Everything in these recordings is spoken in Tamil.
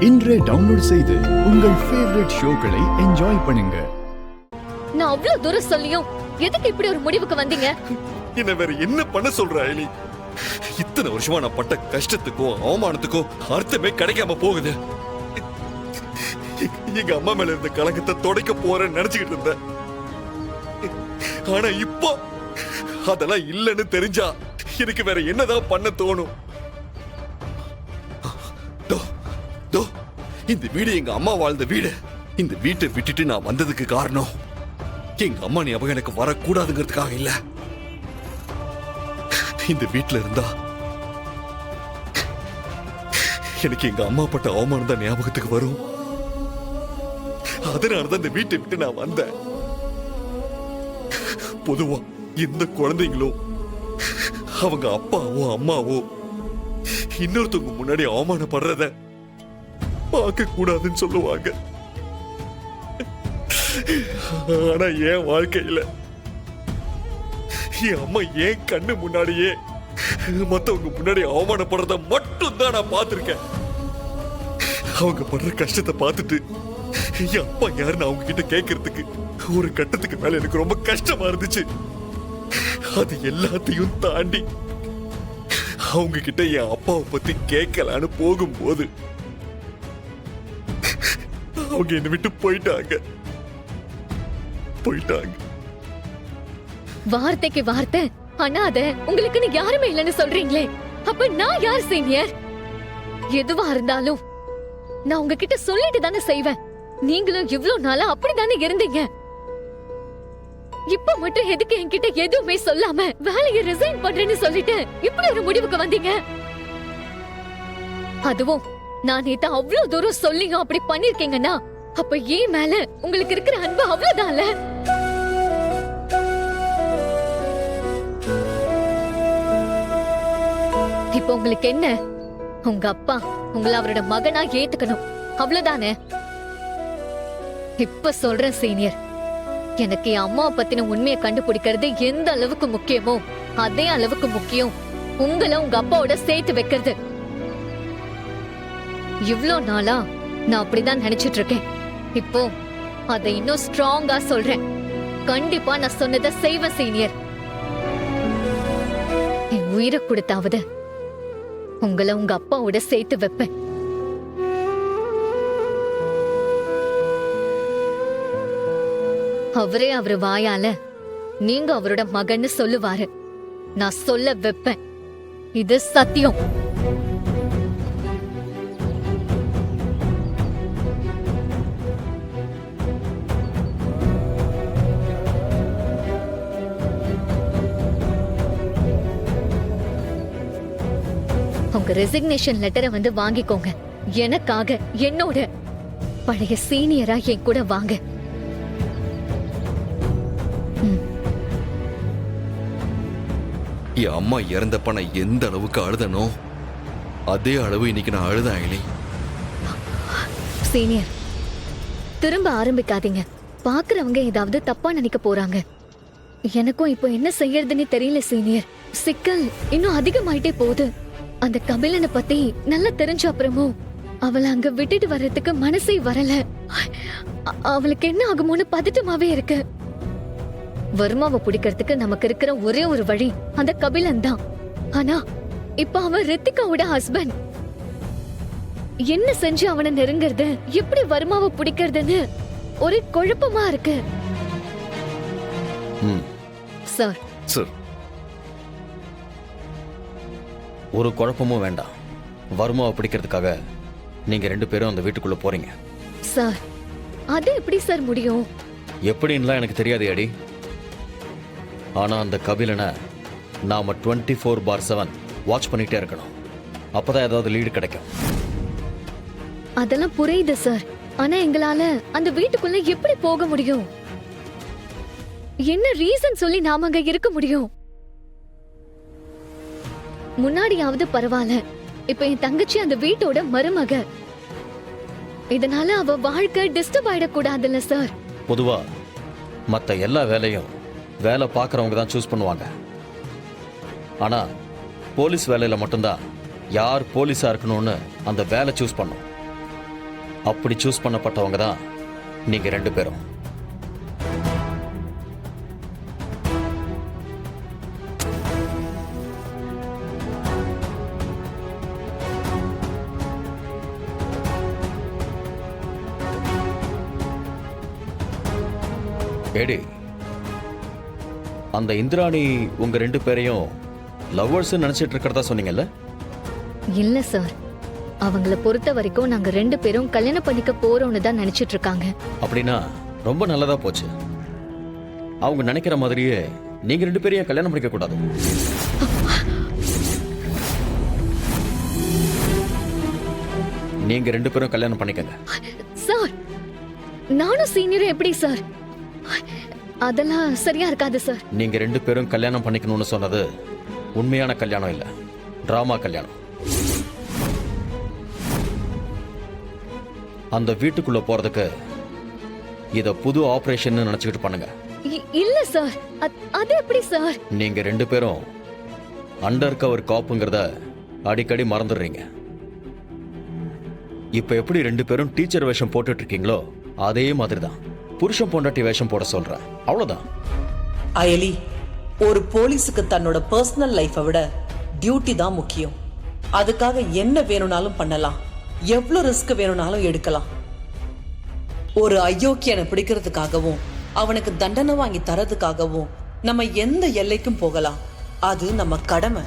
இன்றே டவுன்லோட் செய்து உங்கள் ஃபேவரட் ஷோக்களை என்ஜாய் பண்ணுங்க. நான் அவ்வளவு தூரம் சொல்லியும் எதுக்கு இப்படி ஒரு முடிவுக்கு வந்தீங்க? என்ன வேற என்ன பண்ண சொல்ற அயலி? இத்தனை வருஷமா நான் பட்ட கஷ்டத்துக்கும் அவமானத்துக்கும் அர்த்தமே கிடைக்காம போகுது. எங்க அம்மா மேல இருந்த கலங்கத்தை துடைக்க போறேன்னு நினைச்சுக்கிட்டு இருந்தேன். ஆனா இப்போ அதெல்லாம் இல்லைன்னு தெரிஞ்சா எனக்கு வேற என்னதான் பண்ண தோணும்? இந்த வீடு எங்க அம்மா வாழ்ந்த வீடு. இந்த வீட்டை விட்டுட்டு நான் வந்ததுக்கு காரணம் எங்க அம்மா ஞாபகம் எனக்கு வரக்கூடாதுங்கிறதுக்காக இல்ல. இந்த வீட்டுல இருந்தா எனக்கு எங்க அம்மா பட்ட அவமானம் தான் ஞாபகத்துக்கு வரும். அதனாலதான் இந்த வீட்டை விட்டு நான் வந்தேன். பொதுவா எந்த குழந்தைங்களோ அவங்க அப்பாவோ அம்மாவோ இன்னொருத்தவங்க முன்னாடி அவமானப்படுறத பார்க்க கூடாதுன்னு சொல்லுவாங்க. ஆனா என் வாழ்க்கையில என் அம்மா என் கண்ணு முன்னாடியே மத்தவங்க முன்னாடி அவமானப்படுறத மட்டும் தான் நான் பார்த்திருக்கேன். அவங்க படுற கஷ்டத்தை பார்த்துட்டு என் அப்பா யாருன்னு அவங்க கிட்ட கேட்கறதுக்கு ஒரு கட்டத்துக்கு மேல எனக்கு ரொம்ப கஷ்டமா இருந்துச்சு. அது எல்லாத்தையும் தாண்டி அவங்க கிட்ட என் அப்பாவை பத்தி கேட்கலான்னு போகும்போது அவங்க என்னை விட்டு போயிட்டாங்க. வார்த்தைக்கு வார்த்தை அனாத உங்களுக்குன்னு யாருமே இல்லைன்னு சொல்றீங்களே, அப்ப நான் யார் சீனியர்? எதுவா இருந்தாலும் நான் உங்ககிட்ட சொல்லிட்டு தானே செய்வேன். நீங்களும் இவ்வளவு நாளா அப்படித்தானே இருந்தீங்க. இப்ப மட்டும் எதுக்கு என்கிட்ட எதுவுமே சொல்லாம வேலையை ரிசைன் பண்றேன்னு சொல்லிட்டு இப்படி ஒரு முடிவுக்கு வந்தீங்க? அதுவும் நான் நேத்து அவ்வளவு தூரம் சொல்லியும் அப்படி பண்ணிருக்கீங்கன்னா அப்ப ஏன் மேல உங்களுக்கு இருக்கிற அன்பு அவ்வளவுதான்ல? இப்ப உங்களுக்கு என்ன? உங்க அப்பா உங்களை அவரோட மகனா ஏத்துக்கணும், அவ்வளவுதானே? இப்ப சொல்றேன் சீனியர், எனக்கு என் அம்மாவை பத்தின உண்மையை கண்டுபிடிக்கிறது எந்த அளவுக்கு முக்கியமோ அதே அளவுக்கு முக்கியம் உங்களை உங்க அப்பாவோட சேர்த்து வைக்கிறது. இவ்ளோ நாளா நான் அப்படிதான் நினைச்சிட்டு இருக்கேன். இப்போ அதை இன்னும் ஸ்ட்ராங்கா சொல்றேன். கண்டிப்பா நான் சொன்னதை செய்வேன் சீனியர். என் உயிரை கொடுத்தாவது உங்களை உங்க அப்பாவோட சேர்த்து வைப்பேன். அவரே அவரு வாயால நீங்க அவரோட மகன்னு சொல்லுவாரு. நான் சொல்ல வைப்பேன். இது சத்தியம். உங்க ரெசிக்னேஷன் லெட்டரை வந்து வாங்கிக்கோங்க. எனக்காக என்னோட பழைய சீனியரா என் கூட வாங்க. என் அம்மா இறந்தப்ப நான் எந்த அளவுக்கு அழுதனோ அதே அளவு இன்னைக்கு நான் அழுதேன். சீனியர், திரும்ப ஆரம்பிக்காதீங்க. பாக்குறவங்க ஏதாவது தப்பா நினைக்க போறாங்க. எனக்கும் இப்போ என்ன செய்யறதுன்னு தெரியல சீனியர். சிக்கல் இன்னும் அதிகமாயிட்டே போகுது. அந்த கபிலனை பத்தி நல்லா தெரிஞ்ச அப்புறமும் அவளை அங்க விட்டுட்டு வர்றதுக்கு மனசே வரல. அவளுக்கு என்ன ஆகுமோன்னு பதட்டமாவே இருக்கு. வர்மாவை பிடிக்கிறதுக்கு நமக்கு இருக்கிற ஒரே ஒரு வழி அந்த கபிலன் தான். ஆனா இப்ப அவன் ரித்திகாவோட ஹஸ்பண்ட். என்ன செஞ்சு அவனை நெருங்கிறது, எப்படி வர்மாவை பிடிக்கிறதுன்னு ஒரே குழப்பமா இருக்கு. சார் சார், ஒரு குழப்பமும் வேண்டாம். வர்மாவை பிடிக்கிறதுக்காக நீங்க 2 பேரும் அந்த வீட்டுக்குள்ள போறீங்க. சார், அது எப்படி சார் முடியும்? எப்படின்லாம் எனக்கு தெரியாது அடி. ஆனா அந்த கபிலனை நாம 24/7 வாட்ச் பண்ணிட்டே இருக்கணும். அப்பதான் ஏதாவது லீடு கிடைக்கும். அதெல்லாம் புரியுது சார். ஆனா எங்களால அந்த வீட்டுக்குள்ள எப்படி போக முடியும்? என்ன ரீசன் சொல்லி நாம அங்க இருக்க முடியும்? முன்னாடியாவது பரவாயில்ல, இப்ப என் தங்கச்சி அந்த வீட்டோட மருமக. இதனால அவ வாழ்க்கை டிஸ்டர்ப் ஆயிடக்கூடாதுல்ல சார். பொதுவா மத்த எல்லா வேலையும் வேலை பார்க்கறவங்க தான் சூஸ் பண்ணுவாங்க. ஆனா போலீஸ் வேலையில மட்டும்தான் யார் போலீஸா இருக்கணும்னு அந்த வேலை சூஸ் பண்ணும். அப்படி சூஸ் பண்ணப்பட்டவங்க தான் நீங்க 2 பேரும். ஏடி, அந்த இந்திராணி உங்க 2 பேரையும் லவ்வர்ஸ் நினைச்சிட்டு இருக்கிறதா சொன்னீங்கல்ல? இல்ல சார், அவங்கள பொறுத்த வரைக்கும் நாங்க 2 பேரும் கல்யாணம் பண்ணிக்க போறோம்னு தான் நினைச்சிட்டு இருக்காங்க. அப்படின்னா ரொம்ப நல்லதா போச்சு. அவங்க நினைக்கிற மாதிரியே நீங்க 2 பேரையும் கல்யாணம் பண்ணிக்க கூடாது. நீங்க 2 பேரும் கல்யாணம் பண்ணிக்கங்க. சார், நானும் சீனியரும் எப்படி சார்? அதெல்லாம் சரியா இருக்காது சார். நீங்க 2 பேரும் கல்யாணம் பண்ணிக்கணும்னு சொன்னது உண்மையான கல்யாணம் இல்ல, டிராமா கல்யாணம். அந்த வீட்டுக்குள்ள போறதுக்கு இத புது ஆபரேஷன் நினைச்சுக்கிட்டு பண்ணுங்க. இல்ல சார், அது எப்படி சார்? நீங்க 2 பேரும் அண்டர் கவர் காப்புங்கிறத அடிக்கடி மறந்துடுறீங்க. இப்ப எப்படி 2 பேரும் டீச்சர் வேஷம் போட்டுட்டு இருக்கீங்களோ அதே மாதிரிதான் புருஷன் பொண்டாட்டி வேஷம் போட சொல்றேன், அவ்வளவுதான். அயலி, ஒரு போலீஸுக்கு தன்னோட பர்சனல் லைஃபை விட டியூட்டி தான் முக்கியம். அதுக்காக என்ன வேணும்னாலும் பண்ணலாம், எவ்வளவு ரிஸ்க் வேணும்னாலும் எடுக்கலாம். ஒரு அயோக்கியனை பிடிக்கிறதுக்காகவும் அவனுக்கு தண்டனை வாங்கி தரதுக்காகவும் நம்ம எந்த எல்லைக்கும் போகலாம். அது நம்ம கடமை.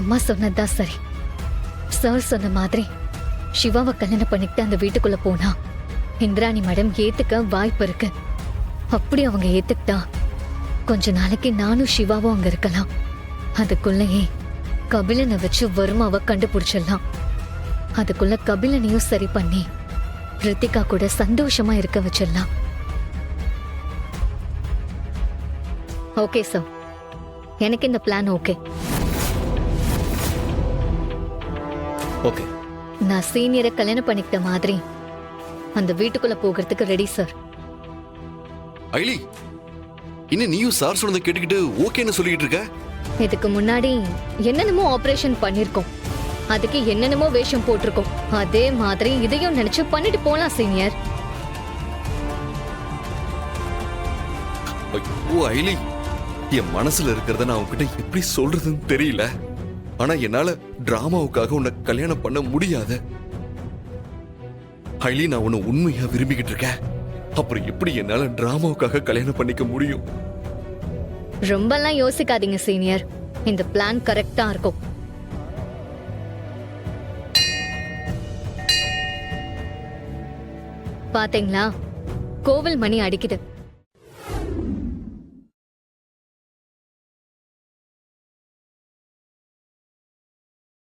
அம்மா சொன்னதுதான் சரி. சார் சொன்ன மாதிரி சிவாவை கல்யாணம் பண்ணிக்கிட்டு அந்த வீட்டுக்குள்ள போனா இந்திராணி மேடம் ஏத்துக்க வாய்ப்பு இருக்கு. அப்படி அவங்க ஏத்துக்கிட்டா கொஞ்ச நாளைக்கு நானும் சிவாவும் அங்க இருக்கலாம். அதுக்குள்ளேயே கபிலனை வச்சு வருமாவை கண்டுபிடிச்சிடலாம். அதுக்குள்ள கபிலனையும் சரி பண்ணி ரித்திகா கூட சந்தோஷமா இருக்க வச்சிடலாம். ஓகே சார், எனக்கு இந்த பிளான் ஓகே. ஓகே, நான் சீனியரை கல்யாணம் பண்ணிக்கிட்ட மாதிரி அந்த வீட்டுக்குள்ள போகிறதுக்கு ரெடி சார். ஐலி, இன்னும் நீயும் சார் சொன்னதை கேட்டுக்கிட்டு ஓகேன்னு சொல்லிட்டு இருக்க? இதுக்கு முன்னாடி என்னென்னமோ ஆபரேஷன் பண்ணிருக்கோம், அதுக்கு என்னென்னமோ வேஷம் போட்டிருக்கோம். அதே மாதிரி இதையும் நினைச்சு பண்ணிட்டு போலாம் சீனியர். ஐயோ ஐலி, என் மனசுல இருக்கிறத நான் உன்கிட்ட எப்படி சொல்றதுன்னு தெரியல. ஆனா என்னால டிராமாவுக்காக உன்னை கல்யாணம் பண்ண முடியாது. ஐலி, நான் உன்னை உண்மையா விரும்பிக்கிட்டு இருக்கேன். அப்புறம் எப்படி என்னால டிராமாவுக்காக கல்யாணம் பண்ணிக்க முடியும்? ரொம்பலாம் யோசிக்காதீங்க சீனியர், இந்த பிளான் கரெக்டா இருக்கும். பாத்தீங்களா, கோவில் மணி அடிக்குது.